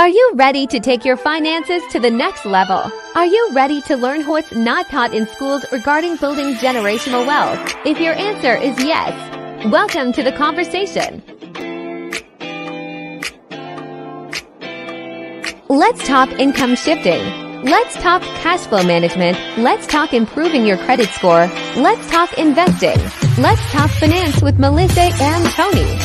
Are you ready to take your finances to the next level? Are you ready to learn what's not taught in schools regarding building generational wealth? If your answer is yes, welcome to the conversation. Let's talk income shifting. Let's talk cash flow management. Let's talk improving your credit score. Let's talk investing. Let's talk finance with Melissa and Tony.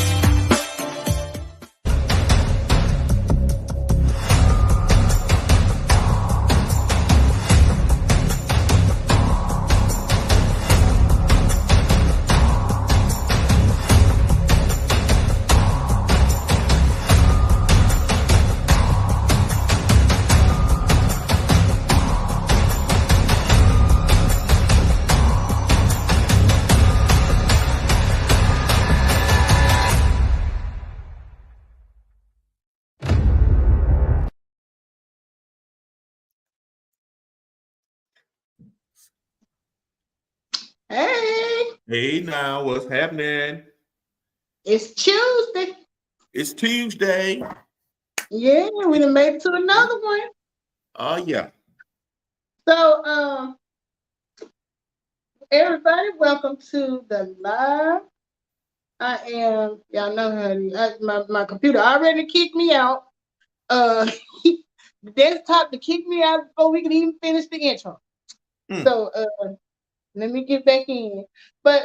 Hey, now, what's happening? It's Tuesday. It's Tuesday. Yeah, we done made it to another one. Oh, yeah. So, everybody, welcome to the live. Y'all know how my computer already kicked me out. The desktop to kick me out before we could even finish the intro. So, let me get back in. But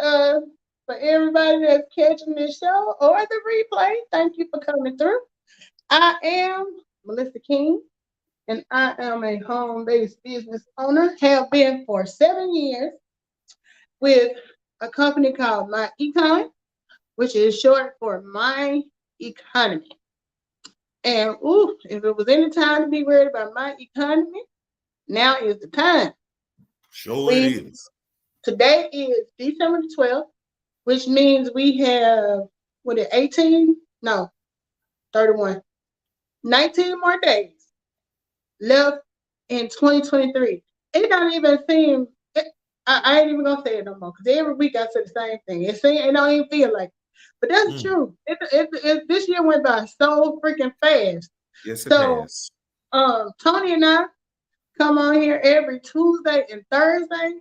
for everybody that's catching this show or the replay, thank you for coming through. I am Melissa King, and I am a home-based business owner, have been for 7 years with a company called My Econ, which is short for My Economy. And if it was any time to be worried about my economy, now is the time. Sure it is. Today is December the 12th, which means we have, 18? No, 31. 19 more days left in 2023. It don't even seem, I ain't even gonna say it no more, because every week I say the same thing. It don't even feel like it. But that's true. This year went by so freaking fast. Yes, it has. Tony and I come on here every Tuesday and Thursday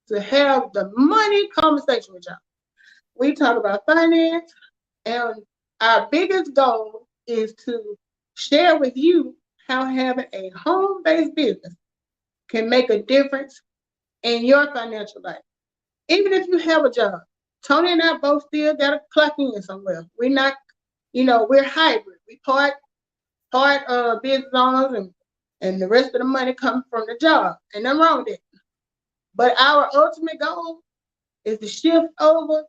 to have the money conversation with y'all. We talk about finance, and our biggest goal is to share with you how having a home-based business can make a difference in your financial life. Even if you have a job, Tony and I both still got to clock in somewhere. We're not, we're hybrid. We part business owners, and the rest of the money comes from the job. And nothing wrong with it. But our ultimate goal is to shift over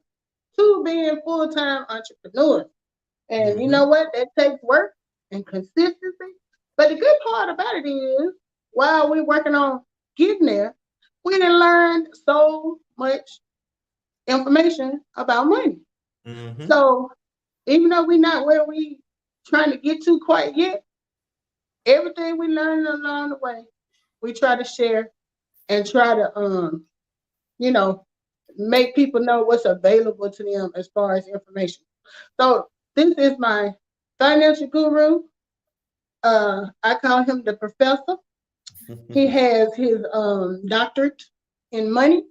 to being full-time entrepreneurs. And you know what? That takes work and consistency. But the good part about it is, while we're working on getting there, we done learned so much information about money. So even though we're not where we trying to get to quite yet, everything we learned along the way, we try to share and try to make people know what's available to them as far as information. So this is my financial guru. I call him the professor. He has his doctorate in money,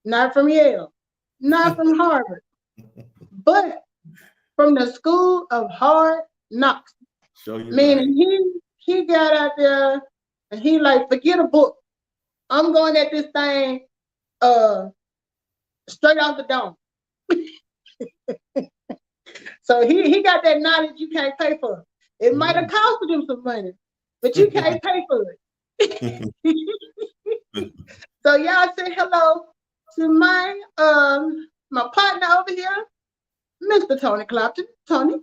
not from Yale, not from Harvard, but from the School of Hard Knocks. Meaning he got out there and he like, forget a book. I'm going at this thing straight off the dome. So he got that knowledge you can't pay for. It might have costed him some money, but you can't pay for it. So y'all say hello to my partner over here, Mr. Tony Clopton. Tony.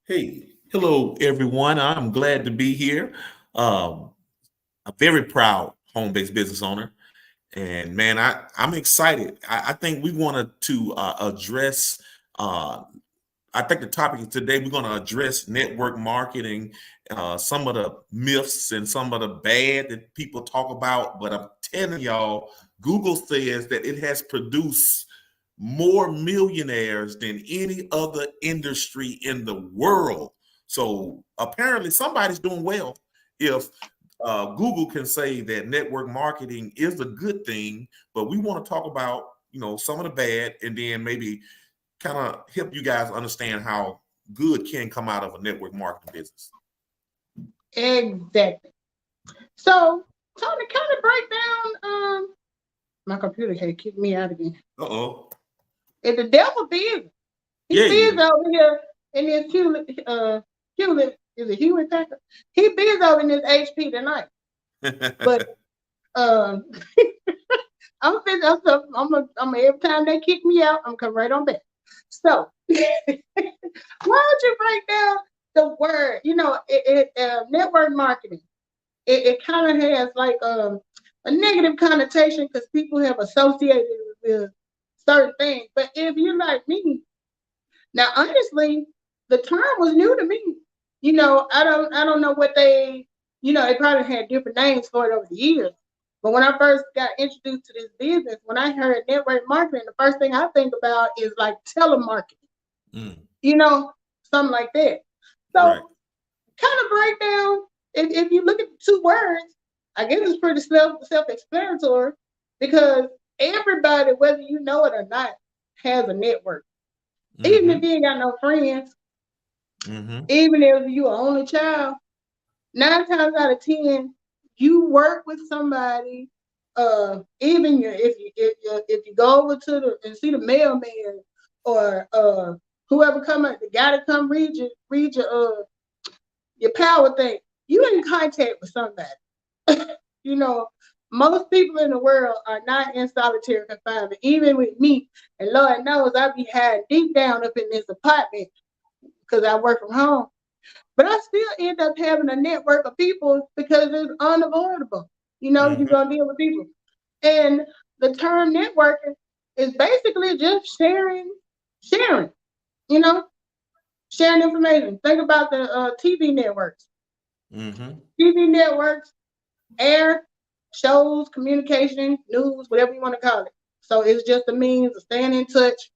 Hey, hello everyone. I'm glad to be here. A very proud home-based business owner. And man, I'm excited. I think we wanted to address, I think the topic today, we're going to address network marketing, some of the myths and some of the bad that people talk about. But I'm telling y'all, Google says that it has produced more millionaires than any other industry in the world. So apparently somebody's doing well if Google can say that network marketing is a good thing, but we want to talk about, some of the bad, and then maybe kind of help you guys understand how good can come out of a network marketing business. Exactly. So, Tony, kind of break down. My computer can't kick me out again. Uh-oh. It's the devil busy. He's busy over here in this Hewlett. Is it Hewlett Packard? He busy over in this HP tonight. But I'm every time they kick me out, I'm coming right on back. So why don't you break down the word? Network marketing. It kind of has like a negative connotation because people have associated with certain things. But if you're like me, now honestly, the term was new to me. I don't know what they probably had different names for it over the years. But when I first got introduced to this business, when I heard network marketing, the first thing I think about is like telemarketing. Something like that. So kind of break down, if you look at the two words, I guess it's pretty self-explanatory because everybody, whether you know it or not, has a network. Even if you ain't got no friends, even if you're an only child, 9 times out of 10, you work with somebody. Even if you go over to and see the mailman or whoever the guy to come read your power thing, you in contact with somebody. Most people in the world are not in solitary confinement. Even with me, and Lord knows I be hiding deep down up in this apartment because I work from home. But I still end up having a network of people because it's unavoidable. You're going to deal with people. And the term networking is basically just sharing, sharing information. Think about the TV networks. TV networks air shows, communication, news, whatever you want to call it. So it's just a means of staying in touch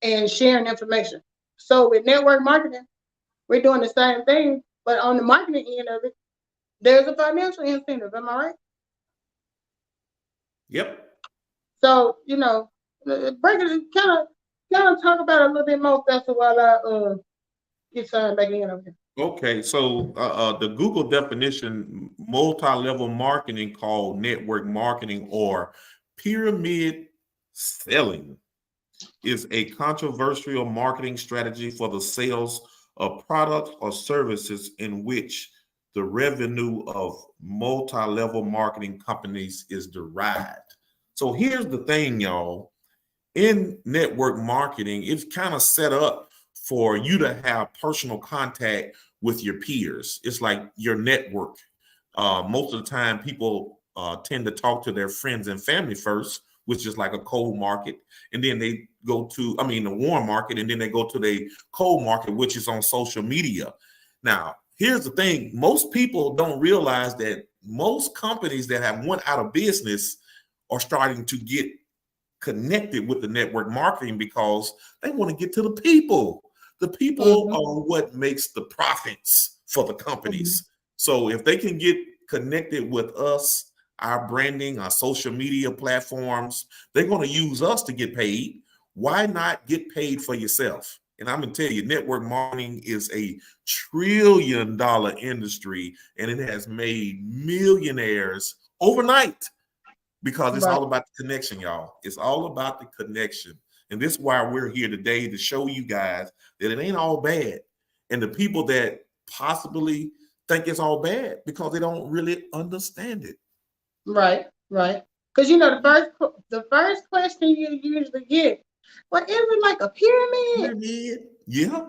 and sharing information. So with network marketing, we're doing the same thing, but on the marketing end of it, there's a financial incentive. Am I right? Yep. So, break it, kind of talk about it a little bit more, Special, while I get signed back in over here. Okay, so the Google definition, multi-level marketing, called network marketing or pyramid selling, is a controversial marketing strategy for the sales of products or services in which the revenue of multi-level marketing companies is derived. So here's the thing, y'all. In network marketing, it's kind of set up for you to have personal contact with your peers. It's like your network. Most of the time, people tend to talk to their friends and family first, which is like a cold market. And then they go to, the warm market, and then they go to the cold market, which is on social media. Now, here's the thing. Most people don't realize that most companies that have went out of business are starting to get connected with the network marketing because they want to get to the people. The people are what makes the profits for the companies. So if they can get connected with us, our branding, our social media platforms, they're going to use us to get paid. Why not get paid for yourself? And I'm going to tell you, network marketing is a $1 trillion industry, and it has made millionaires overnight because it's all about the connection, y'all. It's all about the connection. And this is why we're here today, to show you guys that it ain't all bad. And the people that possibly think it's all bad because they don't really understand it. Right. Because the first question you usually get, well, is it like a pyramid? Yeah.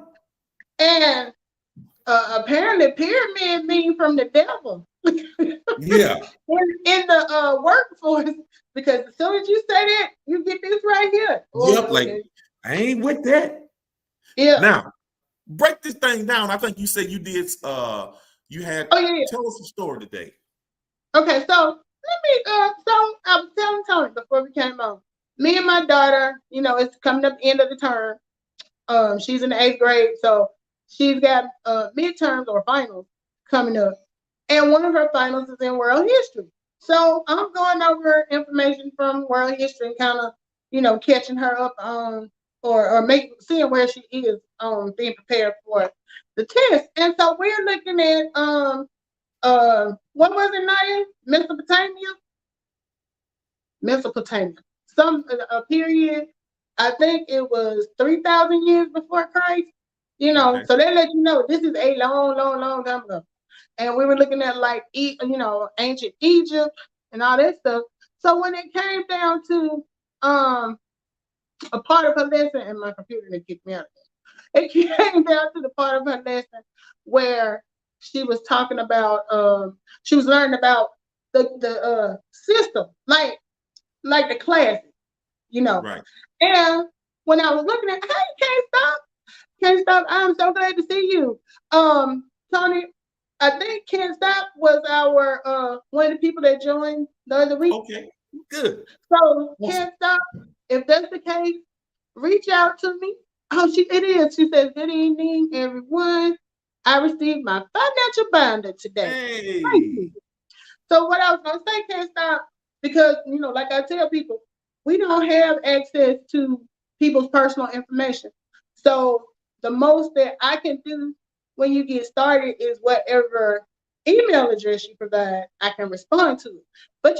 And apparently pyramid means from the devil. Yeah. in the workforce, because as soon as you say that, you get this right here. Yep, like I ain't with that. Yeah. Now, break this thing down. I think you said you did you had tell us a story today. Okay, so let me so I was telling Tony before we came on. Me and my daughter, it's coming up the end of the term. She's in the 8th grade, so she's got midterms or finals coming up, and one of her finals is in world history. So I'm going over information from world history and kind of, catching her up on or seeing where she is being prepared for the test. And so we're looking at what was it, Naya? Mesopotamia. Some a period. I think it was 3,000 years before Christ. Okay. So they let you know this is a long, long, long time ago. And we were looking at like ancient Egypt and all that stuff. So when it came down to a part of her lesson, and my computer didn't kick me out again. It came down to the part of her lesson where she was talking about she was learning about the system, like the classes, Right. And when I was looking at, hey, can't stop. I'm so glad to see you, Tony. I think Can't Stop was our one of the people that joined the other week. Okay, good. So Can't Stop. If that's the case, reach out to me. Oh, it is. She says, "Good evening, everyone. I received my financial binder today." Hey. Thank you. So what I was gonna say, Can't Stop, because like I tell people, we don't have access to people's personal information. So the most that I can do when you get started is whatever email address you provide, I can respond to it. But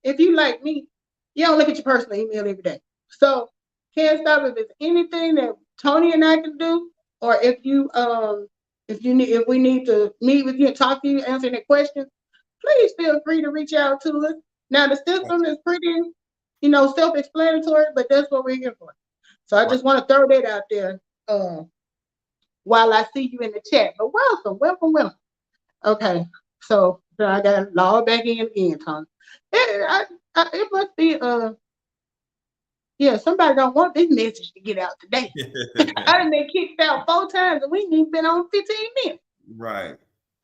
if you like me, you don't look at your personal email every day. So Can't Stop, if it's anything that Tony and I can do, or if we need to meet with you and talk to you, answer any questions, please feel free to reach out to us. Now the system is pretty, self-explanatory, but that's what we're here for. So I just want to throw that out there while I see you in the chat. But welcome. Okay, so I got to log back in again, Tom. It must be somebody don't want this message to get out today. I done been kicked out 4 times and we ain't even been on 15 minutes. Right.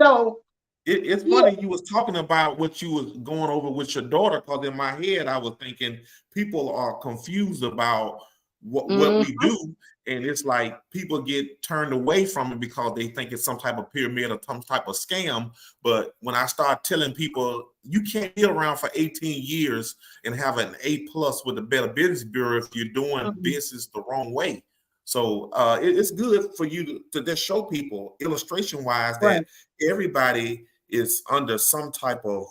So it's funny you was talking about what you was going over with your daughter, because in my head I was thinking people are confused about what we do, and it's like people get turned away from it because they think it's some type of pyramid or some type of scam. But when I start telling people you can't be around for 18 years and have an A+ with the Better Business Bureau if you're doing business the wrong way. So it's good for you to just show people illustration wise that everybody is under some type of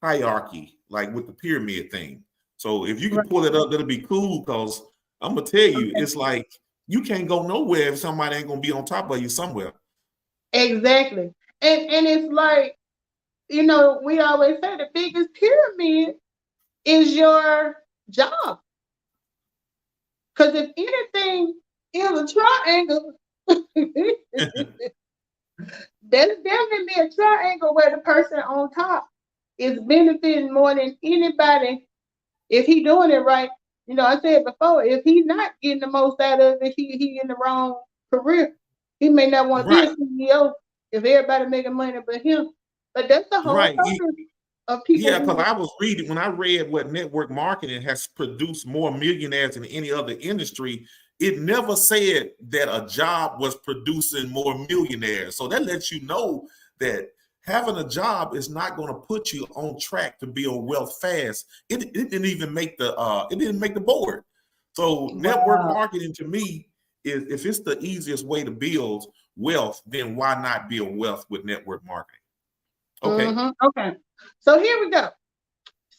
hierarchy, like with the pyramid thing. So if you can pull it up, that'll be cool, because I'm gonna tell you, it's like you can't go nowhere if somebody ain't gonna be on top of you somewhere. Exactly. And it's like, we always say the biggest pyramid is your job. Because if anything is a triangle, there's definitely a triangle where the person on top is benefiting more than anybody if he doing it right. I said before, if he's not getting the most out of it, he in the wrong career. He may not want to be a CEO if everybody making money but him. But that's the whole purpose of people. Yeah, because I was reading, when I read what network marketing has produced more millionaires than any other industry, it never said that a job was producing more millionaires. So that lets you know that having a job is not going to put you on track to build wealth fast. It didn't even make the board. So network marketing to me is, if it's the easiest way to build wealth, then why not build wealth with network marketing? Okay. Okay. So here we go.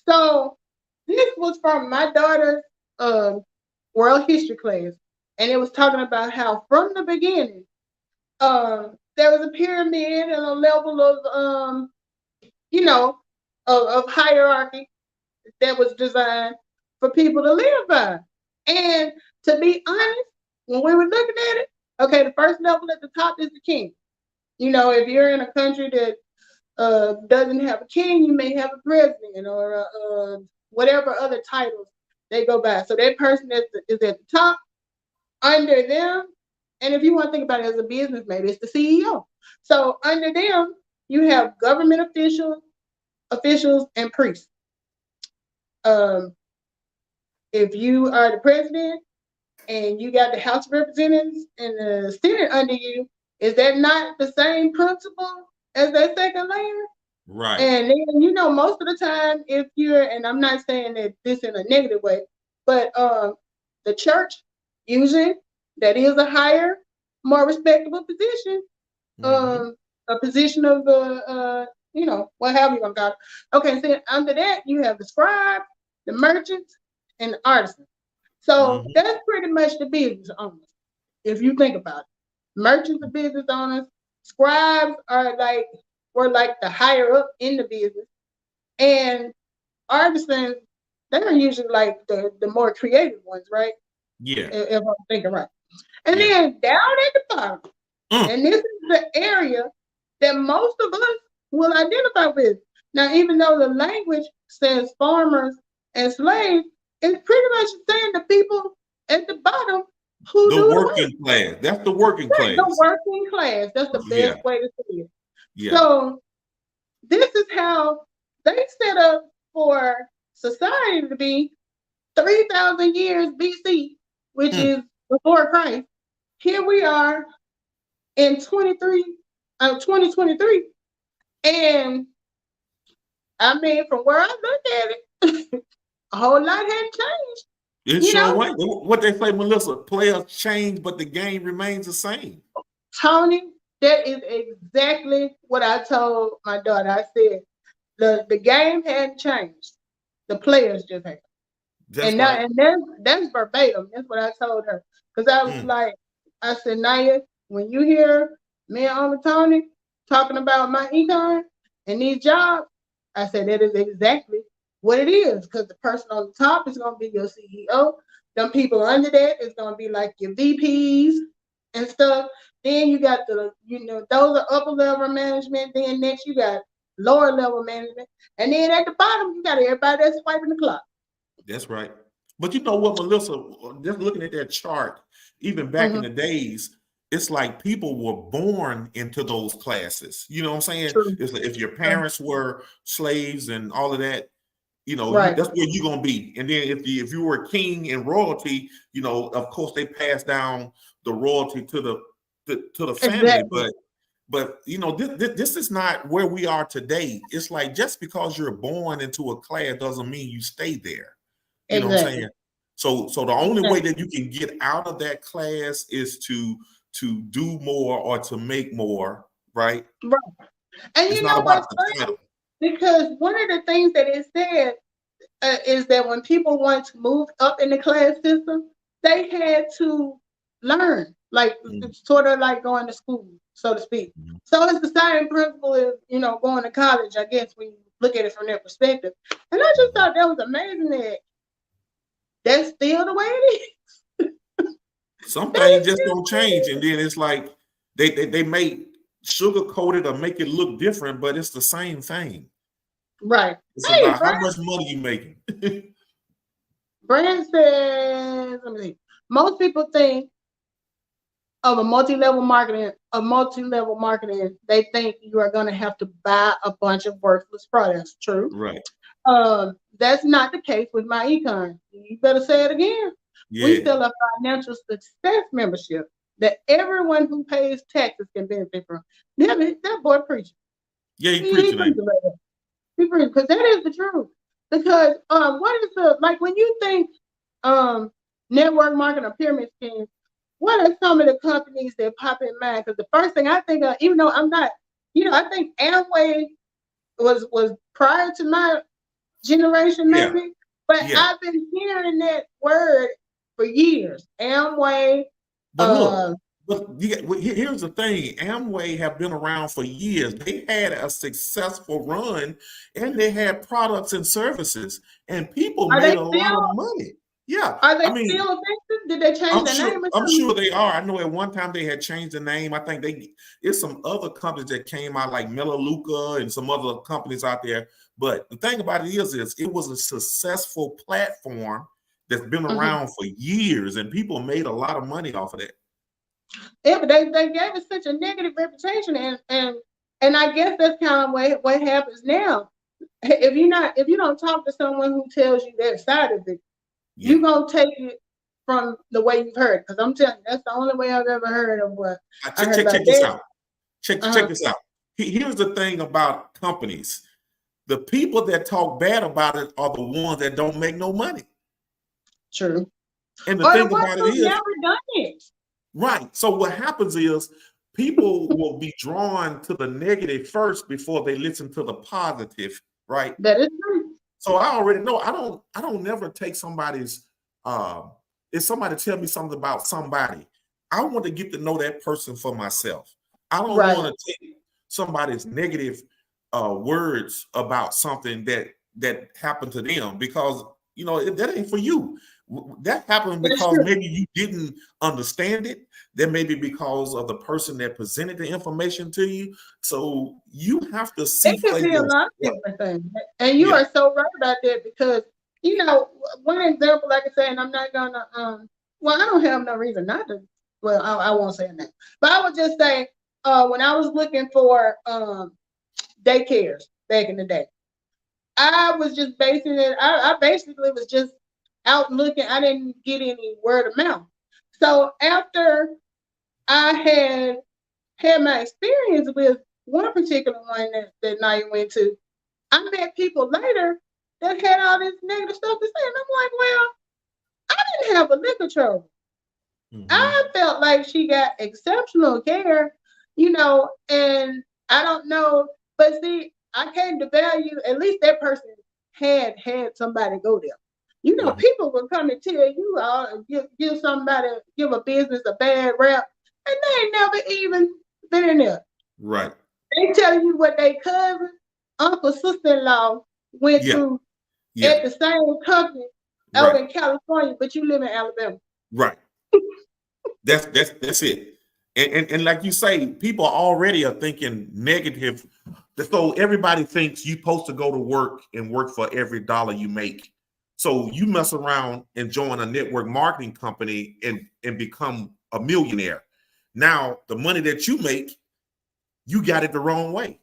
So this was from my daughter's world history class, and it was talking about how from the beginning, there was a pyramid and a level of of hierarchy that was designed for people to live by. And to be honest, when we were looking at it, okay, the first level at the top is the king. If you're in a country that doesn't have a king, you may have a president or whatever other titles they go by. So that person is at the top. Under them, and if you want to think about it as a business, maybe it's the CEO. So under them, you have government officials, and priests. If you are the president, and you got the House of Representatives and the Senate under you, is that not the same principle as that second layer? Right. And then, you know, most of the time, if you're, and I'm not saying that this in a negative way, but the church, usually, that is a higher, more respectable position, a position of the, you know, what have you gonna call it. Okay, so under that, you have the scribe, the merchants, and the artisans. So that's pretty much the business owners, if you think about it. Merchants are business owners, scribes were like the higher up in the business, and artisans, they're usually like the more creative ones, right? Yeah. If I'm thinking right. And then down at the bottom, and this is the area that most of us will identify with. Now, even though the language says farmers and slaves, it's pretty much saying the people at the bottom who The do working the work. class. That's the working class. The working class. That's the best way to say it. Yeah. So this is how they set up for society to be 3,000 years BC, which is before Christ. Here we are in 2023. And I mean, from where I look at it, a whole lot hadn't changed. It sure way. What they say, Melissa, players change, but the game remains the same. Tony, that is exactly what I told my daughter. I said, the game hadn't changed. The players just have. And that's verbatim. That's what I told her. Because I was like, I said, Naya, when you hear me and Uncle Tony talking about my econ and these jobs, I said, that is exactly what it is. Because the person on the top is going to be your CEO. Them people under that is going to be like your VPs and stuff. Then you got those are upper level management. Then next you got lower level management. And then at the bottom, you got everybody that's swiping the clock. That's right. But you know what, Melissa, just looking at that chart, even back in the days, it's like people were born into those classes. You know what I'm saying? It's like if your parents were slaves and all of that, you know, that's where you're gonna be. And then if you were a king and royalty, you know, of course they pass down the royalty to the family. Exactly. But you know, this is not where we are today. It's like just because you're born into a class doesn't mean you stay there. You know what I'm saying? So the only way that you can get out of that class is to do more or to make more, right? Right. And it's you know what's funny? Because one of the things that it said is that when people want to move up in the class system, they had to learn, like sort of like going to school, so to speak. So it's the same principle as, you know, going to college, I guess, when you look at it from that perspective. And I just thought that was amazing that that's still the way it is. Some things just don't change, and then it's like they may sugarcoat it or make it look different, but it's the same thing. Right. It's about how much money you making. Brand says, let me see. Most people think of multi-level marketing, they think you are going to have to buy a bunch of worthless products. True. Right. That's not the case with my econ. You better say it again. Yeah. We sell a financial success membership that everyone who pays taxes can benefit from. That boy preaching. Yeah, he preaching. He preaching, because that is the truth. Because what is when you think network marketing or pyramid schemes, what are some of the companies that pop in mind? Because the first thing I think of, even though I'm not, I think Amway was prior to my generation, maybe. But I've been hearing that word for years. Amway. But here's the thing. Amway have been around for years. They had a successful run, and they had products and services, and people made a lot of money. Yeah. Are they still effective? Did they change the name? I'm sure they are. I know at one time they had changed the name. I think it's some other companies that came out like Melaleuca and some other companies out there. But the thing about it is it was a successful platform that's been around for years, and people made a lot of money off of that. Yeah, but they gave it such a negative reputation, and I guess that's kind of what happens now. If you don't talk to someone who tells you their side of it, you're gonna take it from the way you've heard. Because I'm telling you, that's the only way I've ever heard of what I heard Check about this that. out. Check this out. Here's the thing about companies. The people that talk bad about it are the ones that don't make no money. True. And the Or thing the ones about it who've is, never done it. right. So what happens is people will be drawn to the negative first before they listen to the positive, right? That is true. So I already know I don't never take somebody's if somebody tell me something about somebody, I want to get to know that person for myself. I don't want to take somebody's negative words about something that happened to them, because that ain't for you. That happened because maybe you didn't understand it. That may be because of the person that presented the information to you. So you have to see. It could be a lot of different things. And you are so right about that, because one example, like I said, and I'm not gonna well, I don't have no reason not to. Well, I won't say that. But I would just say, when I was looking for daycares back in the day, I was just basing it. I basically was just out looking. I didn't get any word of mouth. So after I had my experience with one particular one that Naya went to, I met people later that had all this negative stuff to say. And I'm like, well, I didn't have a liquor trouble. I felt like she got exceptional care, and I don't know. But see, I came to value, at least that person had somebody go there. People will come and tell you, give a business a bad rap, and they ain't never even been in there. Right. They tell you what they cousin, uncle, sister-in-law went through at the same company over in California, but you live in Alabama. Right. That's it. And like you say, people already are thinking negative. So everybody thinks you're supposed to go to work and work for every dollar you make. So you mess around and join a network marketing company and become a millionaire. Now, the money that you make, you got it the wrong way.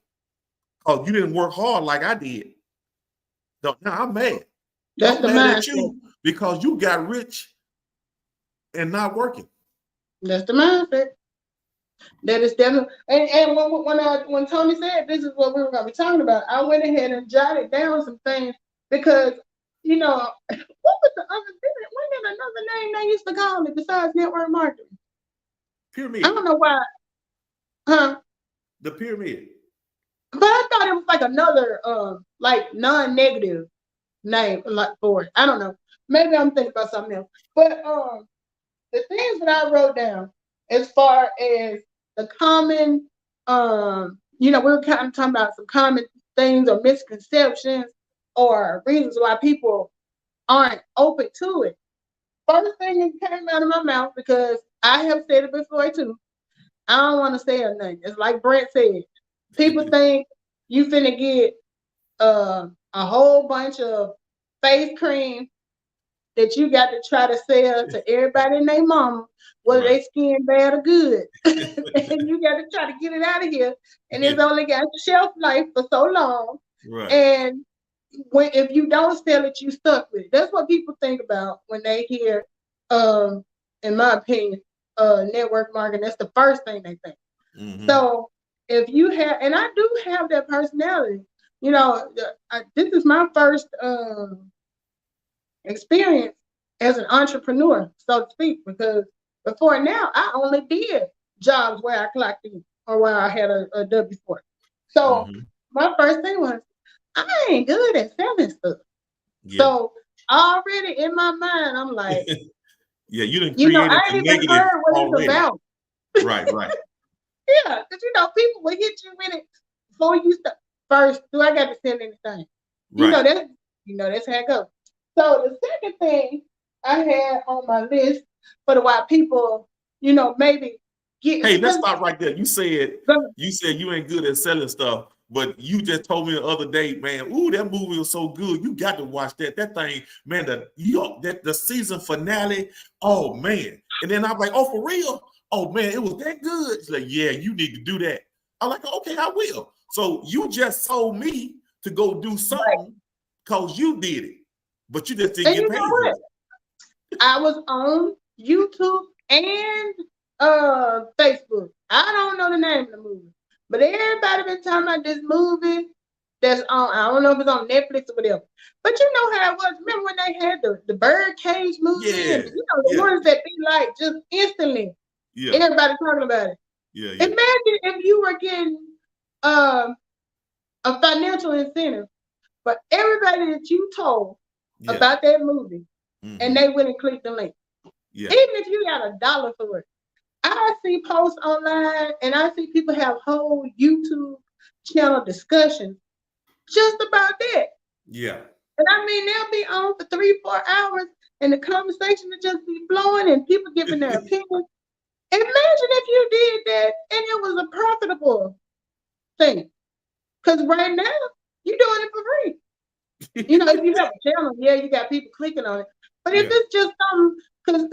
Oh, you didn't work hard like I did. No, now I'm mad. I'm mad at you because you got rich and not working. That's the mindset. That is definitely, and when Tony said this is what we were going to be talking about, I went ahead and jotted down some things, because what was the other thing? Wasn't there another name they used to call it besides network marketing? Pyramid. I don't know why. Huh? The pyramid. But I thought it was like another like non-negative name like for it. I don't know. Maybe I'm thinking about something else. But the things that I wrote down as far as the common we were kind of talking about some common things or misconceptions or reasons why people aren't open to it. First thing that came out of my mouth, because I have said it before too, I don't want to say nothing. It's like Brent said. People think you finna get a whole bunch of face cream that you got to try to sell to everybody and their mama, whether they skin bad or good. And you got to try to get it out of here. And it's only got shelf life for so long. Right. And if you don't sell it, you stuck with it. That's what people think about when they hear, in my opinion, network marketing. That's the first thing they think. So if you have, and I do have that personality, this is my first experience as an entrepreneur, so to speak, because before now, I only did jobs where I clocked in or where I had a W-4. So my first thing was, I ain't good at selling stuff. So already in my mind, I'm like, you didn't create I ain't even heard what already. It's about. Right. Yeah, because people will hit you with it before you start. First, do I got to sell anything? Right. That's how it goes. So the second thing I had on my list for the why people, maybe get. Hey, let's stop right there. You said you ain't good at selling stuff, but you just told me the other day, man. Ooh, that movie was so good. You got to watch that. That thing, man. The season finale. Oh man. And then I'm like, oh, for real? Oh man, it was that good. She's like, yeah, you need to do that. I'm like, okay, I will. So you just told me to go do something because you did it, but you just didn't get paid for it. I was on YouTube and Facebook. I don't know the name of the movie, but everybody been talking about this movie that's on. I don't know if it's on Netflix or whatever. But you know how it was. Remember when they had the bird cage movie, and Yeah, you know the yeah, ones that be like just instantly yeah, everybody talking about it. yeah, yeah, Imagine if you were getting uh, a financial incentive for everybody that you told yeah. about that movie, and Hmm. they went and clicked the link. Yeah, Even if you got $1 for it, I see posts online and I see people have whole YouTube channel discussions just about that. yeah. And I mean, they'll be on for 3, 4 hours and the conversation will just be flowing and people giving their opinions. Imagine if you did that and it was a profitable thing. Because right now, you're doing it for free. You know, if you have a channel, yeah, you got people clicking on it. But if Yeah, it's just something, because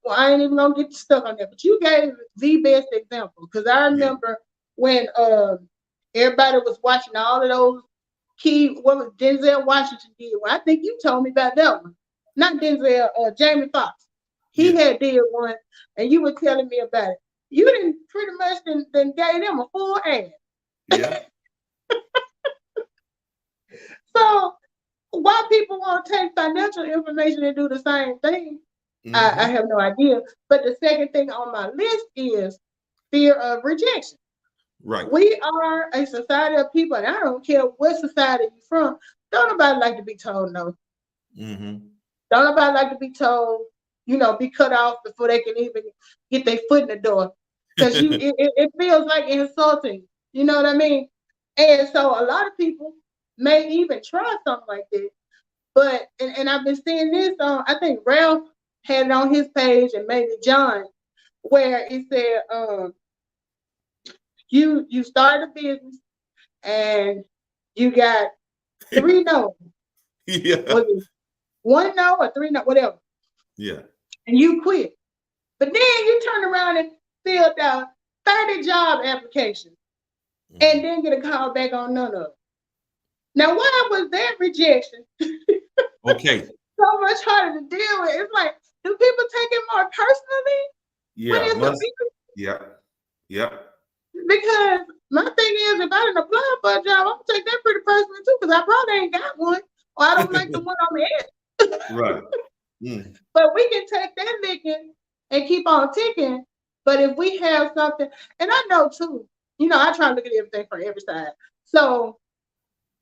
well, I ain't even gonna get stuck on that. But you gave the best example because I yeah, remember when everybody was watching all of those what was Denzel Washington did. Well, I think you told me about that one. Not Denzel, Jamie Foxx. He yeah, had did one, and you were telling me about it. You didn't pretty much then gave them a full ad. yeah. So why people want to take financial information and do the same thing, I Hmm. have no idea. But the second thing on my list is fear of rejection. Right. We are a society of people, and I don't care what society you're from. Don't nobody like to be told no. Hmm. Don't nobody like to be told, be cut off before they can even get their foot in the door. Because it feels like insulting. You know what I mean? And so a lot of people may even try something like this. But and I've been seeing this on, I think Ralph had it on his page and maybe John, where it said you started a business and you got 3 no's. Yeah, Was it 1 no or 3 no, whatever, yeah. and you quit. But then you turn around and filled out 30 job applications and Hmm. then get a call back on none of them. Now why was that rejection Okay. so much harder to deal with? It's like, do people take it more personally when Yeah, it's a must. business? Yeah, yeah. Because my thing is, if I didn't apply for a job, I'm gonna take that pretty personally too, because I probably ain't got one, or I don't like the one I'm at. Right. Mm. But we can take that licking and keep on ticking. But if we have something, and I know too, I try to look at everything from every side. So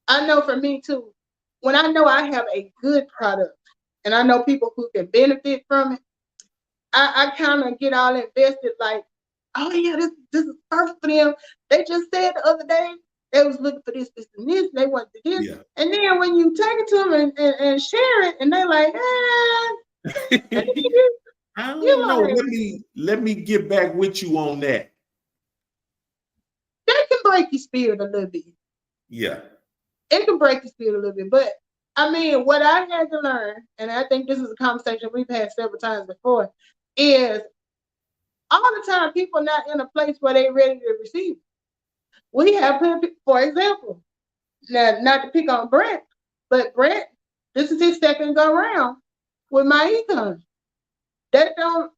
I know for me too, when I know I have a good product and I know people who can benefit from it, I kind of get all invested, like, oh yeah, this is perfect for them. They just said the other day they was looking for this, and this, and they wanted this. Yeah. And then when you take it to them and share it, and they like, and I you're don't know. like, Let me get back with you on that. that can break your spirit a little bit. Yeah. It can break your spirit a little bit. But I mean, what I had to learn, and I think this is a conversation we've had several times before, is all the time people not in a place where they're ready to receive it. We have plenty, for example, now not to pick on Brett, but Brett, this is his second go round with my econ. That don't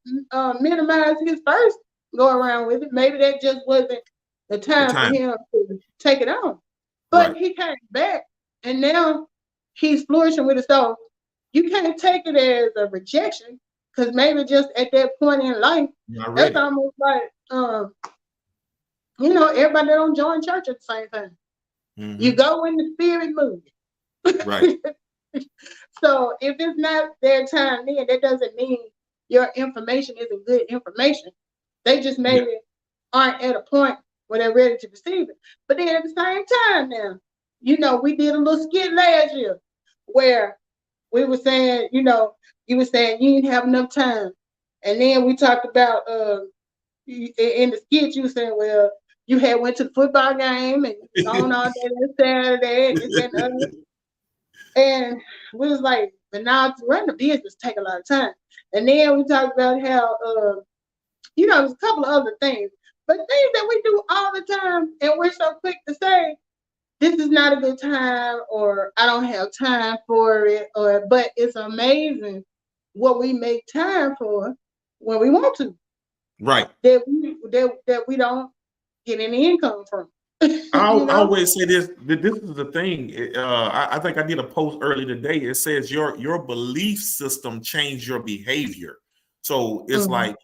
minimize his first go around with it. Maybe that just wasn't the The time for time. him to take it on. But Right. he came back and now he's flourishing with it. So you can't take it as a rejection because maybe just at that point in life, Not that's ready. almost like everybody that don't join church at the same time. You Hmm. go when the spirit moves. Right. So if it's not their time then, that doesn't mean your information isn't good information. They just Yeah. maybe aren't at a point where they're ready to receive it. But then at the same time now, we did a little skit last year where we were saying, you were saying you didn't have enough time. And then we talked about in the skit you were saying, well, you had went to the football game and gone all day that Saturday and this and the other. And we was like, but now to run the business take a lot of time. And then we talked about how there's a couple of other things. But things that we do all the time and we're so quick to say, this is not a good time or I don't have time for it, but it's amazing what we make time for when we want to. Right. That we don't get any income from. I always say this. This is the thing. I think I did a post early today. It says your belief system changed your behavior. So it's like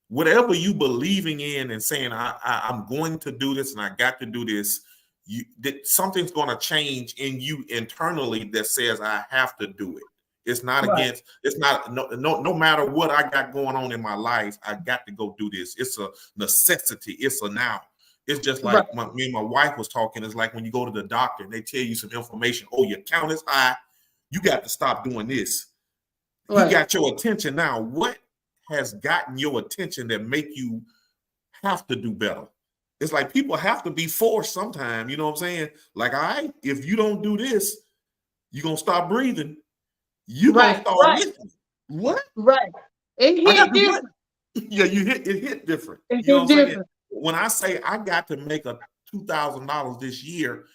whatever you believing in and saying, I'm going to do this and I got to do this. Something's going to change in you internally that says I have to do it. It's not against. It's not no matter what I got going on in my life. I got to go do this. It's a necessity. It's a now. It's just like me and my wife was talking. It's like when you go to the doctor and they tell you some information. Oh, your count is high. You got to stop doing this. He got your attention now. What has gotten your attention that make you have to do better? It's like people have to be forced sometime. You know what I'm saying? Like, all right, if you don't do this, you're going to stop breathing. You gonna start listening. What? Right. It hit different. Yeah, it hit different. It you know hit what I'm different. saying? When I say I got to make a $2,000 this year,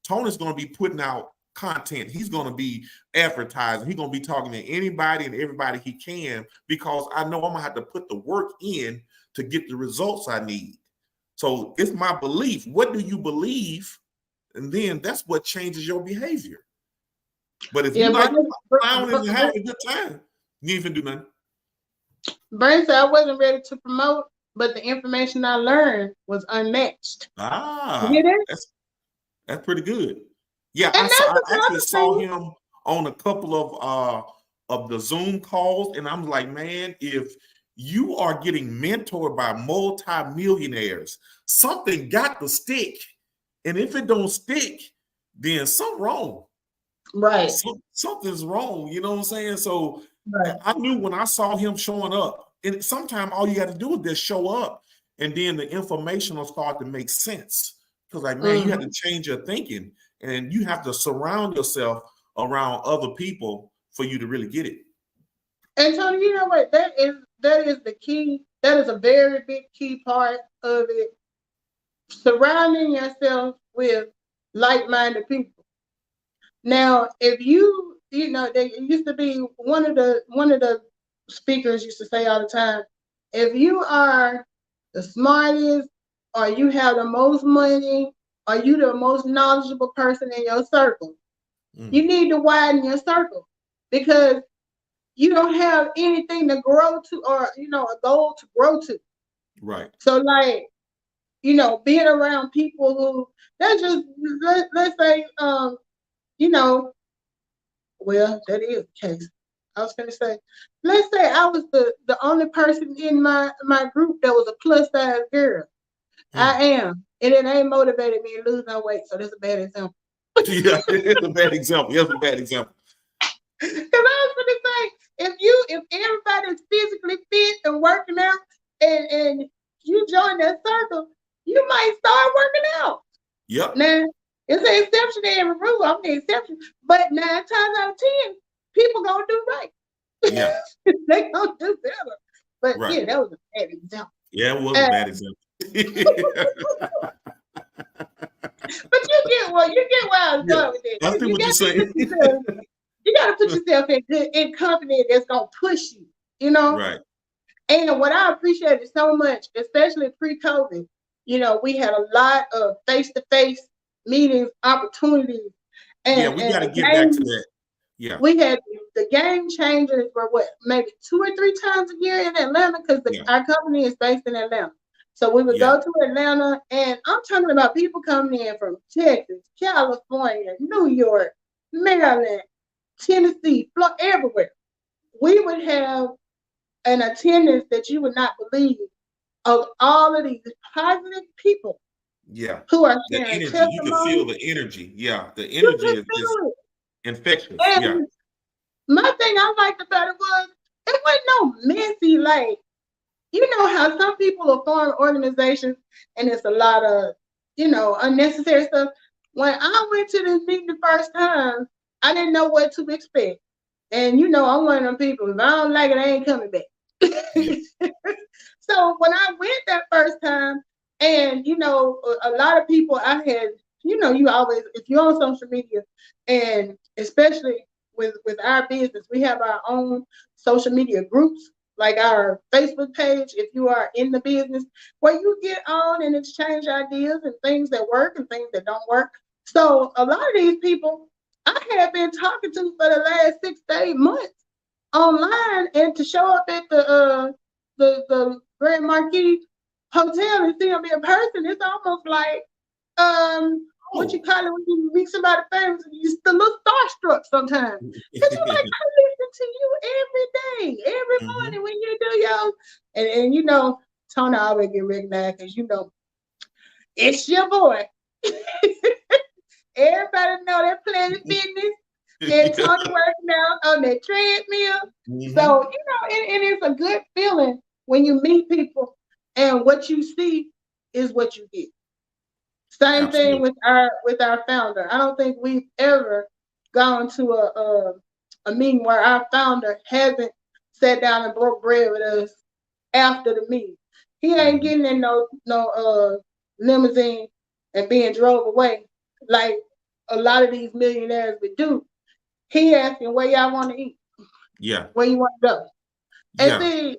Tony's gonna be putting out content. He's gonna be advertising. He's gonna be talking to anybody and everybody he can, because I know I'm gonna have to put the work in to get the results I need. So it's my belief. What do you believe? And then that's what changes your behavior. But if you like clowning and having a good time, you ain't even do nothing. Brent said I wasn't ready to promote, but the information I learned was unmatched. That's pretty good. Yeah, I actually saw him on a couple of the Zoom calls, and I'm like, man, if you are getting mentored by multi-millionaires, something got to stick. And if it don't stick, then something wrong. Right. Something's wrong. You know what I'm saying? So I knew when I saw him showing up, and sometimes all you got to do is just show up, and then the information will start to make sense. Because like, man, you have to change your thinking, and you have to surround yourself around other people for you to really get it. And Tony, you know what? That is the key. That is a very big key part of it. Surrounding yourself with like-minded people. Now, if you know, there used to be one of the speakers used to say all the time, if you are the smartest, or you have the most money, or you the most knowledgeable person in your circle, you need to widen your circle, because you don't have anything to grow to, or a goal to grow to. Right. So like, being around people who let's say well, that is the case. I was going to say, let's say I was the only person in my group that was a plus size girl. I am. And it ain't motivated me to lose no weight. So that's a bad example. Yeah, it's a bad example. That's a bad example. Because I was going to say, if everybody's physically fit and working out, and you join that circle, you might start working out. Yep. Now, it's an exception to every rule. I'm the exception. But 9 times out of 10, people gonna do right. Yeah. They gonna do better. But yeah, that was a bad example. Yeah, it was a bad example. But you get where I was going with it. I see what you're saying. You gotta put yourself in company that's gonna push you, Right. And what I appreciated so much, especially pre-COVID, we had a lot of face-to-face meetings, opportunities. And we got to get back to that. Yeah. We had the game changers for maybe 2 or 3 times a year in Atlanta, because our company is based in Atlanta. So we would go to Atlanta, and I'm talking about people coming in from Texas, California, New York, Maryland, Tennessee, Florida, everywhere. We would have an attendance that you would not believe, of all of these positive people. Yeah. Who are the sharing energy. testimony. You can feel the energy. Yeah. The energy is just infectious. And my thing I liked about it was, it wasn't no messy, like, how some people will form organizations and it's a lot of, unnecessary stuff. When I went to this meeting the first time, I didn't know what to expect. And I'm one of them people, if I don't like it, I ain't coming back. So when I went that first time, and a lot of people I had, you always, if you're on social media, and especially with our business, we have our own social media groups, like our Facebook page, if you are in the business, where you get on and exchange ideas and things that work and things that don't work. So a lot of these people I have been talking to for the last 6 to 8 months online, and to show up at the Grand Marquis Hotel and see them in person, it's almost like what you call it when you meet somebody famous and you still look starstruck sometimes. Cause you're like, I listen to you every day, every morning when you do your and you know, Tony always get recognized because you know it's your boy. Everybody know that Planet Fitness and Tony working out on that treadmill. So, you know, it is a good feeling when you meet people and what you see is what you get. Same thing with our founder. I don't think we've ever gone to a meeting where our founder hasn't sat down and broke bread with us after the meeting. He ain't getting in no limousine and being drove away like a lot of these millionaires would do. He asking where y'all want to eat. Yeah. Where you want to go. And see,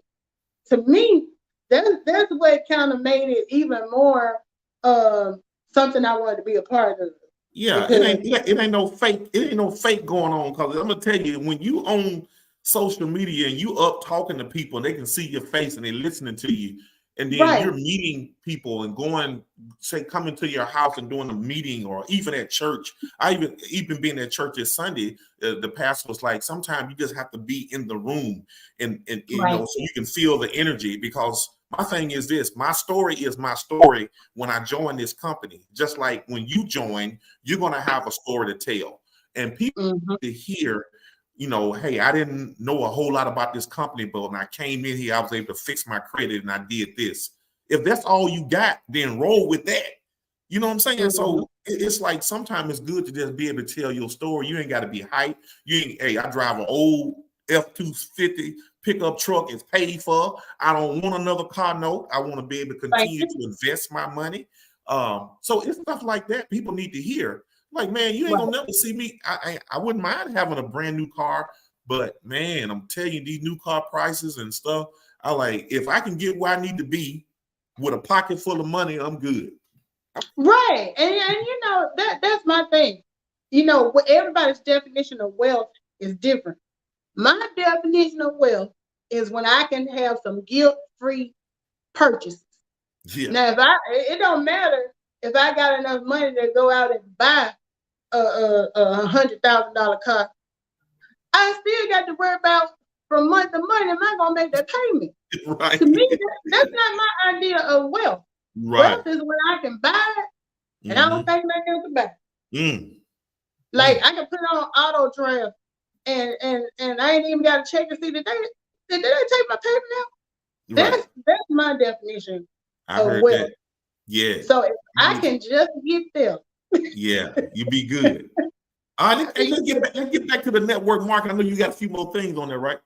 to me, that's what kind of made it even more something I wanted to be a part of. Yeah, it ain't no fake. It ain't no fake going on. Because I'm gonna tell you, when you on social media and you up talking to people and they can see your face and they're listening to you, and then you're meeting people and going, say, coming to your house and doing a meeting, or even at church. I even being at church this Sunday, the pastor was like, sometimes you just have to be in the room and you know, so you can feel the energy. Because my thing is this: my story is my story. When I join this company, just like when you join, you're gonna have a story to tell, and people to hear. You know, hey, I didn't know a whole lot about this company, but when I came in here, I was able to fix my credit and I did this. If that's all you got, then roll with that. You know what I'm saying? So it's like sometimes it's good to just be able to tell your story. You ain't got to be hyped. Hey, I drive an old F-250 pickup truck. It's paid for. I don't want another car note. I want to be able to continue to invest my money. So it's stuff like that people need to hear. Like, man, you ain't gonna never see me. I wouldn't mind having a brand new car, but man, I'm telling you, these new car prices and stuff. I like, if I can get where I need to be with a pocket full of money, I'm good. Right, and you know that's my thing. You know, everybody's definition of wealth is different. My definition of wealth is when I can have some guilt-free purchases. Yeah. Now, it don't matter if I got enough money to go out and buy a $100,000 car, I still got to worry about from month to month, am I gonna make that payment? Right. To me, that's not my idea of wealth. Right. Wealth is when I can buy it and I don't think nothing else about it. Like I can put on auto draft and I ain't even got to check and see did they take my payment out? That's my definition of wealth. That. Yeah. So if I can just get there. Yeah, you be good. All right, let's get back to the network marketing. I know you got a few more things on there, right?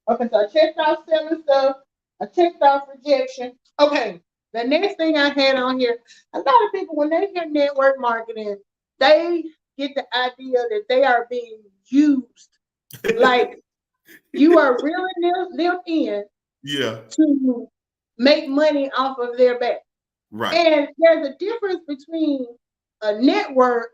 Okay, so I checked off selling stuff. I checked off rejection. Okay, the next thing I had on here, a lot of people, when they hear network marketing, they get the idea that they are being used. Like you are reeling them in to make money off of their back. Right. And there's a difference between a network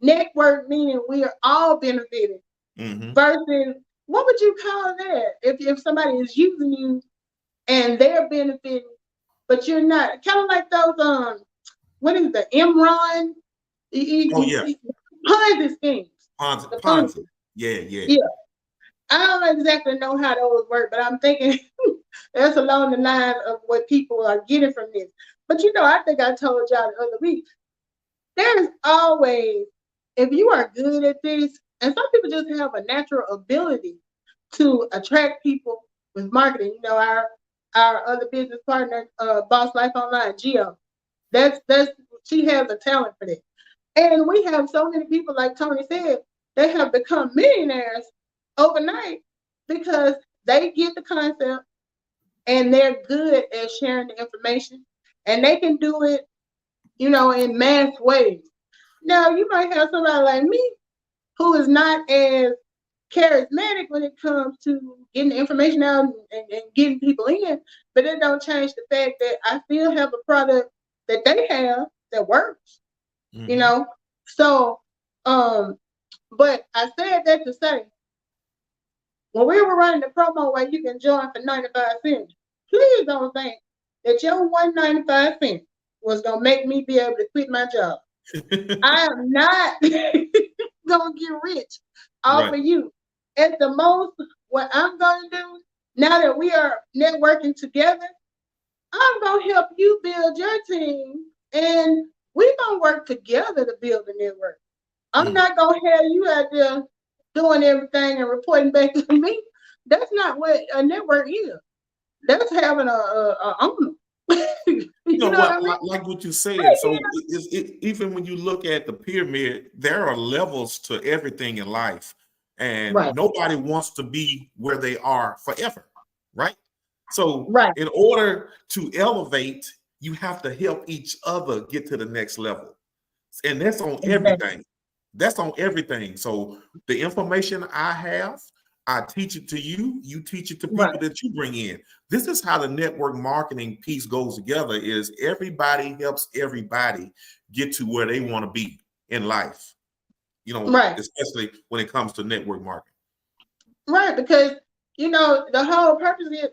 meaning we are all benefiting, versus what would you call that? If somebody is using you and they're benefiting, but you're not, kind of like those what is the Enron? Ponzi schemes. Ponzi. Yeah. I don't exactly know how those work, but I'm thinking that's along the line of what people are getting from this. But you know, I think I told y'all the other week, there's always, if you are good at this, and some people just have a natural ability to attract people with marketing. You know, our other business partner, Boss Life Online, Gio, she has a talent for that. And we have so many people, like Tony said, they have become millionaires overnight because they get the concept and they're good at sharing the information, and they can do it, you know, in mass ways. Now, you might have somebody like me who is not as charismatic when it comes to getting the information out and getting people in, but it don't change the fact that I still have a product that they have that works, you Mm-hmm. know. So, but I said that to say, when we were running the promo where you can join for 95 cents, please don't think that your 195 cents was gonna make me be able to quit my job. I am not gonna get rich off Right. of you. At the most, what I'm gonna do now that we are networking together, I'm gonna help you build your team, and we're gonna work together to build the network. I'm Mm. not gonna have you out there doing everything and reporting back to me. That's not what a network is. That's having a owner. You You know know what what, I mean? like what you said. So even when you look at the pyramid, there are levels to everything in life, and Right, nobody wants to be where they are forever, right? So right, in order to elevate, you have to help each other get to the next level, and that's on exactly. everything. That's on everything. So the information I have, I teach it to you. You teach it to Right, people that you bring in. This is how the network marketing piece goes together: is everybody helps everybody get to where they want to be in life. You know, right, especially when it comes to network marketing. right. Because the whole purpose is,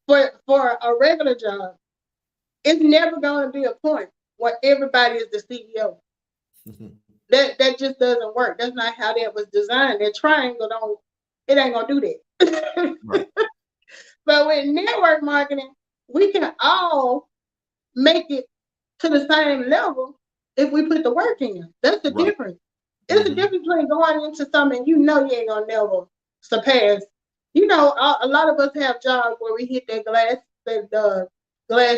for a regular job, it's never going to be a point where everybody is the CEO. That just doesn't work. That's not how that was designed. That triangle don't. It ain't gonna do that. Right. But with network marketing, we can all make it to the same level if we put the work in. That's the Right. difference. It's a Mm-hmm. difference between going into something you know you ain't gonna never surpass. A lot of us have jobs where we hit that glass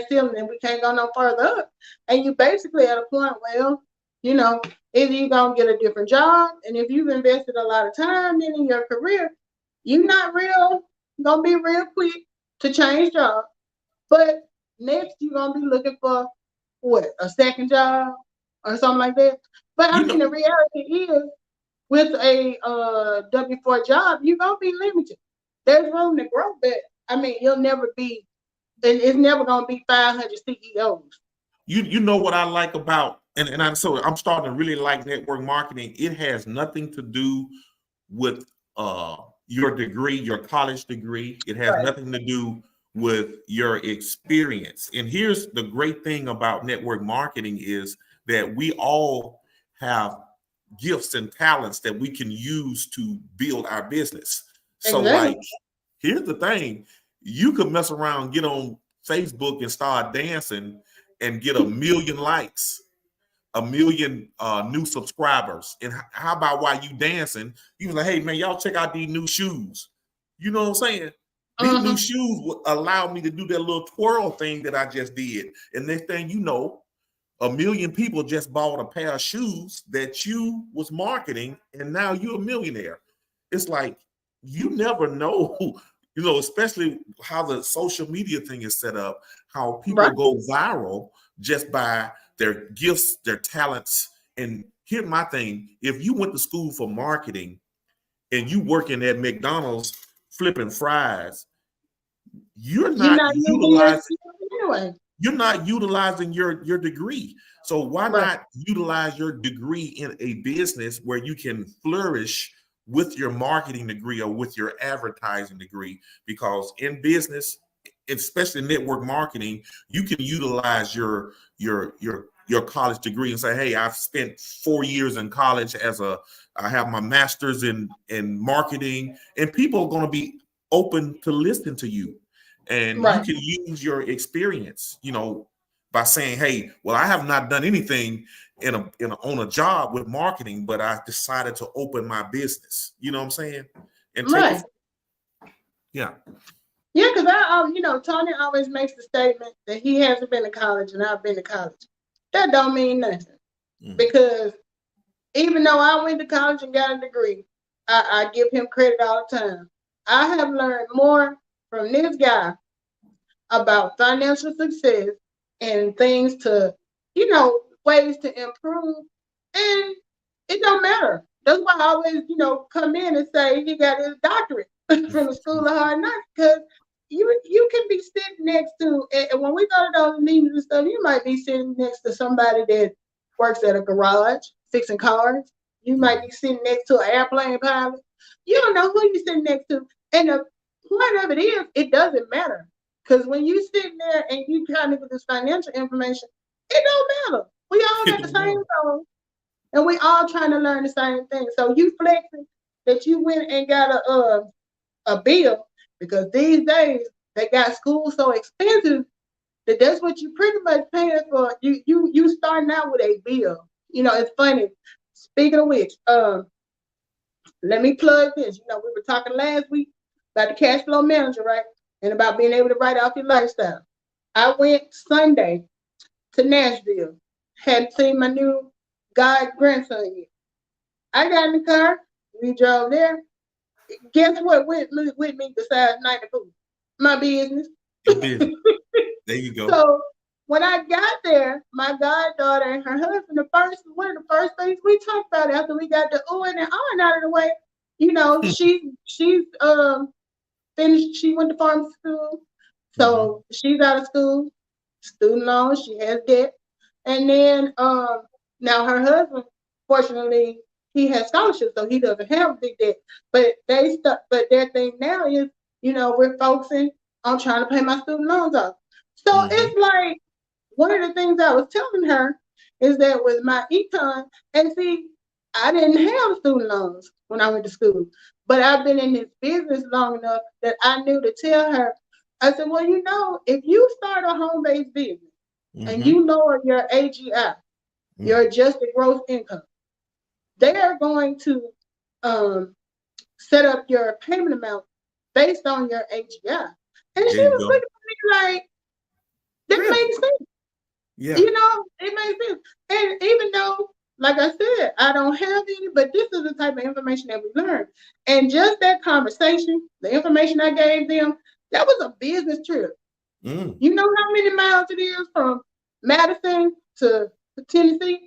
ceiling, and we can't go no further up. And you basically at a point, well, you know, either you're gonna get a different job, and if you've invested a lot of time in your career, you're not gonna be real quick to change jobs. But next, you're gonna be looking for what, a second job or something like that. But I You mean, know, the reality is, with a W-4 job, you're gonna be limited. There's room to grow, but I mean, you'll never be. It's never gonna be 500 CEOs. you know what I like about, and I'm starting to really like network marketing. It has nothing to do with your degree, your college degree. It has Right. nothing to do with your experience. And here's the great thing about network marketing is that we all have gifts and talents that we can use to build our business. So Exactly. like, here's the thing: you could mess around, get on Facebook and start dancing and get 1 million likes, 1 million new subscribers. And how about while you dancing, you was like, hey man, y'all check out these new shoes. You know what I'm saying? These new Mm-hmm. shoes will allow me to do that little twirl thing that I just did. And next thing you know, 1 million people just bought a pair of shoes that you was marketing, and now you're a millionaire. It's like you never know, especially how the social media thing is set up, how people Right. go viral just by their gifts, their talents. And here's my thing: if you went to school for marketing and you working at McDonald's flipping fries, you're You're not not using your utilizing skills anyway. you're not utilizing your degree. So why Right. not utilize your degree in a business where you can flourish with your marketing degree or with your advertising degree? Because in business, especially network marketing, you can utilize your college degree and say, hey, I've spent 4 years in college I have my master's in marketing, and people are going to be open to listen to you. And you Right. can use your experience, by saying, hey, well, I have not done anything on a job with marketing, but I decided to open my business. You know what I'm saying? And take it. Right. Yeah. Yeah, because Tony always makes the statement that he hasn't been to college and I've been to college. That don't mean nothing, Mm. because even though I went to college and got a degree, I give him credit all the time. I have learned more from this guy about financial success and things ways to improve. And it don't matter. That's why I always, come in and say he got his doctorate from the School of Hard Knocks, because you can be sitting next to, and when we go to those meetings and stuff, you might be sitting next to somebody that works at a garage fixing cars. You might be sitting next to an airplane pilot. You don't know who you're sitting next to. And the point of it is, it doesn't matter. Because when you sitting there and you trying to get this financial information, it don't matter. We all got the same goal, and we all trying to learn the same thing. So you flexing that you went and got a bill, because these days they got school so expensive that that's what you pretty much paying for. You starting out with a bill. It's funny. Speaking of which, let me plug this. We were talking last week about the cash flow manager, right? And about being able to write off your lifestyle. I went Sunday to Nashville. Hadn't seen my new god grandson yet. I got in the car. We drove there. Guess what went with me besides night of food? My business. Your business. There you go. So when I got there, my goddaughter and her husband, one of the first things we talked about after we got the and on out of the way, she's finished. She went to pharmacy school, so she's out of school, student loans. She has debt, and then now her husband, fortunately, he has scholarships, so he doesn't have big debt. But their thing now is, we're focusing on trying to pay my student loans off. So it's like, one of the things I was telling her is that with my econ, and see, I didn't have student loans when I went to school, but I've been in this business long enough that I knew to tell her. I said, well, if you start a home-based business and you lower your AGI, your adjusted gross income, they are going to set up your payment amount based on your AGI. And she was looking at me like, that makes sense. Yeah. It makes sense. And even though, like I said, I don't have any, but this is the type of information that we learn. And just that conversation, the information I gave them, that was a business trip. You know how many miles it is from Madison to Tennessee?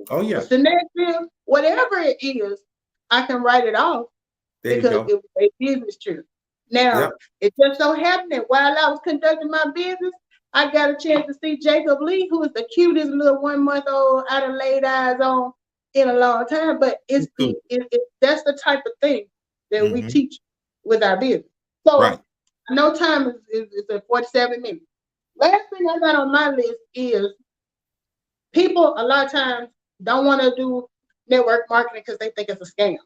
Oh, yeah. To Nashville? Whatever it is, I can write it off because it was a business trip. Now, it just so happened that while I was conducting my business, I got a chance to see Jacob Lee, who is the cutest little 1-month-old I done laid eyes on in a long time. But that's the type of thing that we teach with our business. So no time is at 47 minutes. Last thing I got on my list is people a lot of times don't want to do network marketing because they think it's a scam.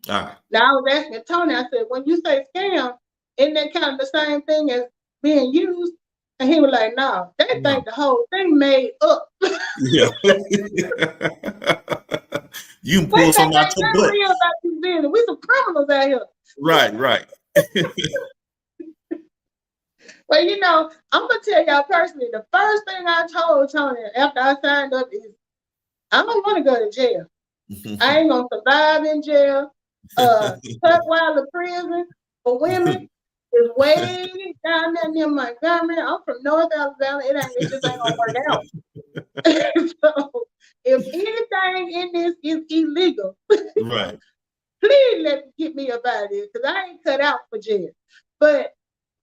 Now I was asking Tony, I said, when you say scam, isn't that kind of the same thing as being used? And he was like, no, they think the whole thing made up. Yeah. You can pull something out your butt. We some criminals out here. Right. But I'm gonna tell y'all personally, the first thing I told Tony after I signed up is, I don't want to go to jail. I ain't gonna survive in jail. Tutwiler prison for women is way down there near Montgomery. I'm from North Alabama. It just ain't gonna work out. So if anything in this is illegal, please get me about it, because I ain't cut out for jail. But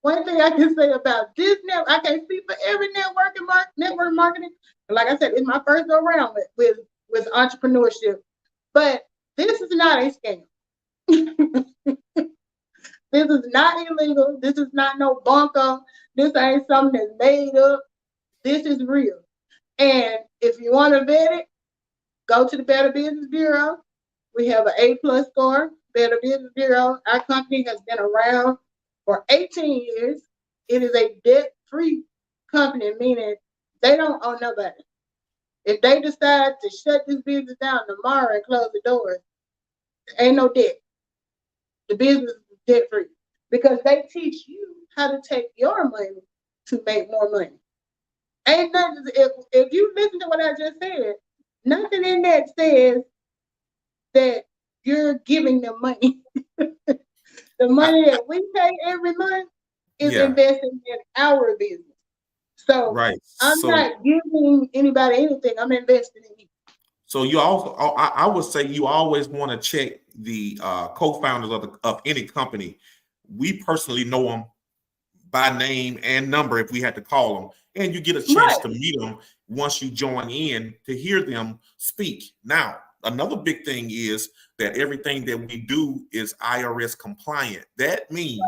one thing I can say about this network, I can't speak for every network marketing. Like I said, it's my first go around with entrepreneurship. But this is not a scam. This is not illegal. This is not no bunker. This ain't something that's made up. This is real. And if you want to vet it, go to the Better Business Bureau. We have an A+ score, Better Business Bureau. Our company has been around for 18 years. It is a debt-free company, meaning they don't owe nobody. If they decide to shut this business down tomorrow and close the doors, ain't no debt. The business is debt-free because they teach you how to take your money to make more money. Ain't nothing. If you listen to what I just said, nothing in that says that you're giving them money. The money that we pay every month is invested in our business. So I'm not giving anybody anything. I'm investing in you. So you also, I would say you always want to check the co-founders of any company. We personally know them by name and number if we had to call them, and you get a chance Right. to meet them once you join in to hear them speak. Now, another big thing is that everything that we do is IRS compliant. That means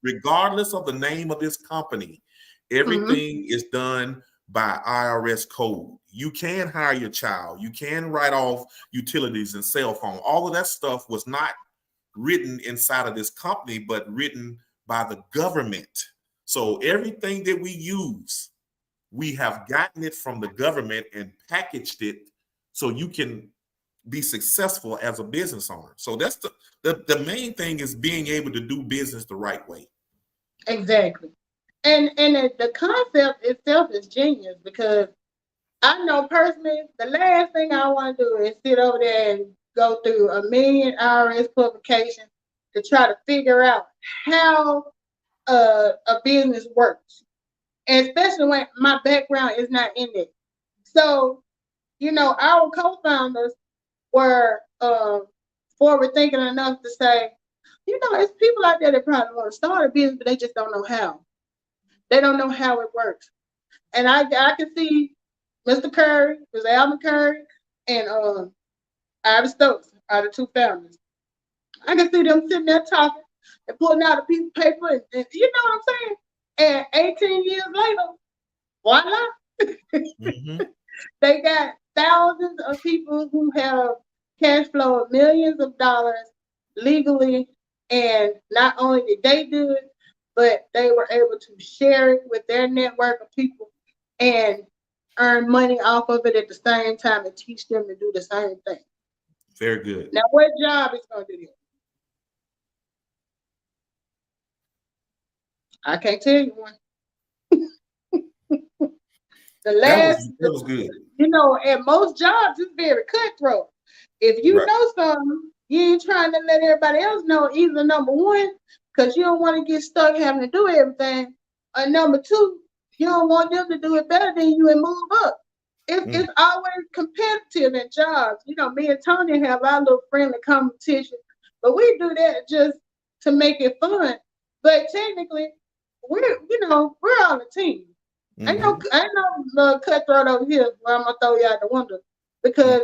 regardless of the name of this company, everything is done by IRS code. You can hire your child, you can write off utilities and cell phone. All of that stuff was not written inside of this company, but written by the government. So everything that we use, we have gotten it from the government and packaged it so you can be successful as a business owner. So that's the main thing is being able to do business the right way. Exactly. And the concept itself is genius because I know personally the last thing I want to do is sit over there and go through a million IRS publications to try to figure out how a business works. And especially when my background is not in it. So, our co-founders were forward thinking enough to say, it's people out there that probably want to start a business, but they just don't know how. They don't know how it works. And I can see Mr. Curry, Mr. Alvin Curry, and Ivy Stokes are the two founders. I can see them sitting there talking and pulling out a piece of paper, and you know what I'm saying? And 18 years later, voila. They got thousands of people who have cash flow of millions of dollars legally, and not only did they do it, but they were able to share it with their network of people and earn money off of it at the same time and teach them to do the same thing. Very good. Now, what job is going to do this? I can't tell you one. That was good. At most jobs, it's very cutthroat. If you know something, you ain't trying to let everybody else know either, number one, because you don't want to get stuck having to do everything, or number two, you don't want them to do it better than you and move up. It's always competitive in jobs. Me and Tony have our little friendly competition, but we do that just to make it fun. But technically, we're on a team. Ain't no cutthroat over here where I'm gonna throw you out the window, because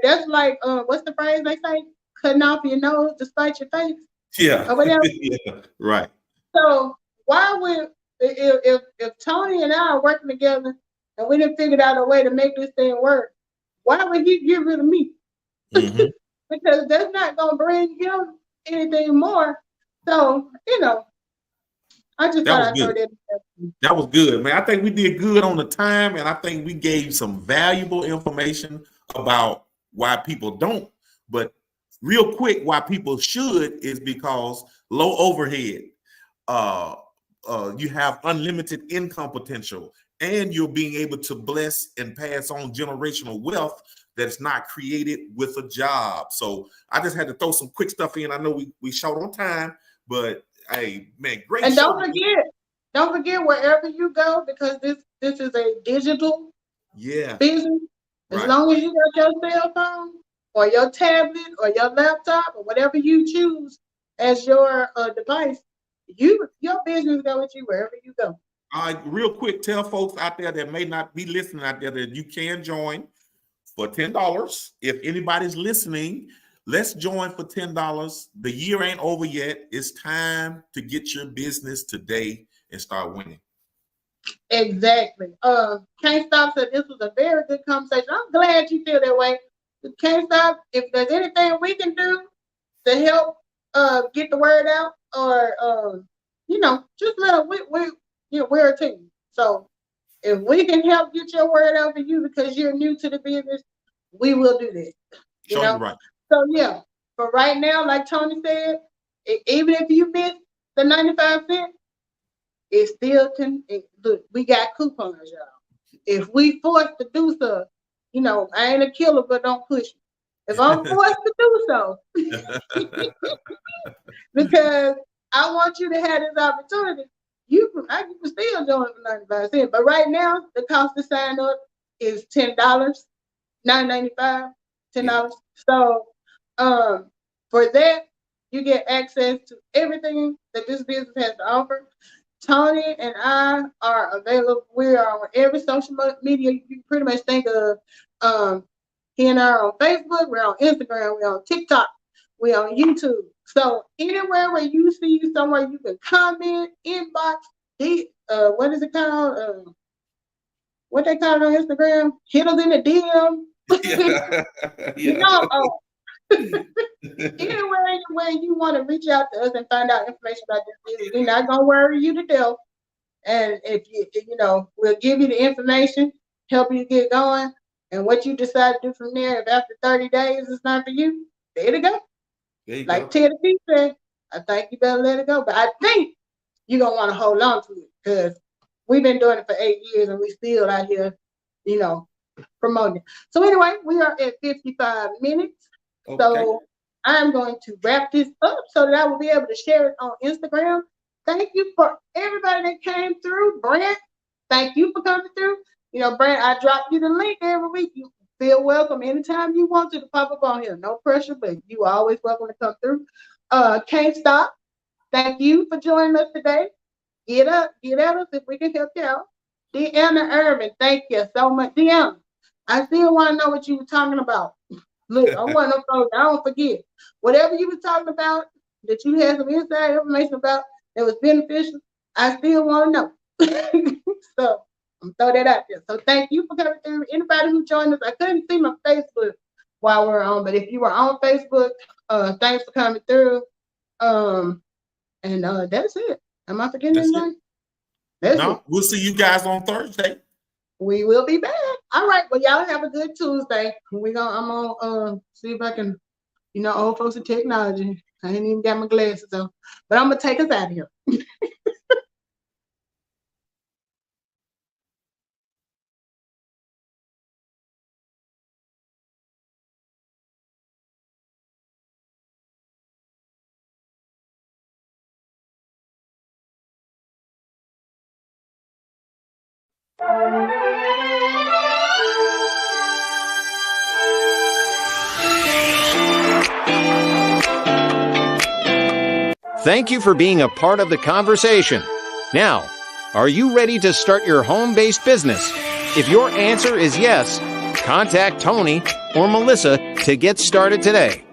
that's like what's the phrase they say? Cutting off your nose to spite your face. Yeah. Or whatever. Yeah. Right. So why would if Tony and I are working together and we didn't figure out a way to make this thing work, why would he get rid of me? Because that's not gonna bring him anything more. So I just thought I'd throw that in there. That was good, man. I think we did good on the time, and I think we gave some valuable information about why people don't. But real quick, why people should is because low overhead. You have unlimited income potential, and you're being able to bless and pass on generational wealth that's not created with a job. So I just had to throw some quick stuff in. I know we short on time, but hey, man, great. And don't forget wherever you go, because this is a digital business. As long as you got your cell phone or your tablet or your laptop or whatever you choose as your device, your business go with you wherever you go. Real quick, tell folks out there that may not be listening out there that you can join for $10. If anybody's listening, let's join for $10. The year ain't over yet. It's time to get your business today and start winning. Exactly. Can't Stop said this was a very good conversation. I'm glad you feel that way. Can't Stop, if there's anything we can do to help get the word out, or just let them, we're a team. So if we can help get your word out for you because you're new to the business, we will do that. You right. So yeah, for right now, like Tony said, even if you miss the 95 cents, it still can. Look, we got coupons, y'all. If we forced to do so, I ain't a killer, but don't push me. If I'm forced to do so, because I want you to have this opportunity, you can still join for 95 cents. But right now, the cost to sign up is $10, $9.95. $10. So for that, you get access to everything that this business has to offer. Tony and I are available. We are on every social media you can pretty much think of. He and I are on Facebook. We're on Instagram. We're on TikTok. We're on YouTube. So anywhere where you see somewhere you can comment, inbox, what is it called? What they call it on Instagram? Hit us in the DM. You know, anywhere where you want to reach out to us and find out information about this business, we're not gonna worry you to death. And if you know, we'll give you the information, help you get going, and what you decide to do from there. If after 30 days it's not for you, there you go. Like Teddy P said, I think you better let it go. But I think you're gonna want to hold on to it because we've been doing it for 8 years and we still out here, you know, promoting it. So anyway, we are at 55 minutes. Okay. So I'm going to wrap this up so that I will be able to share it on Instagram. Thank you for everybody that came through. Brent, thank you for coming through. You know, Brent, I drop you the link every week. You feel welcome anytime you want to pop up on here. No pressure, but you are always welcome to come through. Can't Stop. Thank you for joining us today. Get at us if we can help you out. Deanna Irvin, thank you so much. Deanna, I still want to know what you were talking about. Look, I want to know, I don't forget. Whatever you were talking about that you had some inside information about that was beneficial, I still want to know. So I'm throw that out there. So thank you for coming through. Anybody who joined us, I couldn't see my Facebook while we're on, but if you were on Facebook, thanks for coming through. And that's it. Am I forgetting anything? No, we'll see you guys on Thursday. We will be back. All right. Well, y'all have a good Tuesday. I'm gonna see if I can, you know, old folks in technology. I ain't even got my glasses on, but I'm gonna take us out of here. Thank you for being a part of the conversation. Now, are you ready to start your home-based business? If your answer is yes, contact Tony or Melissa to get started today.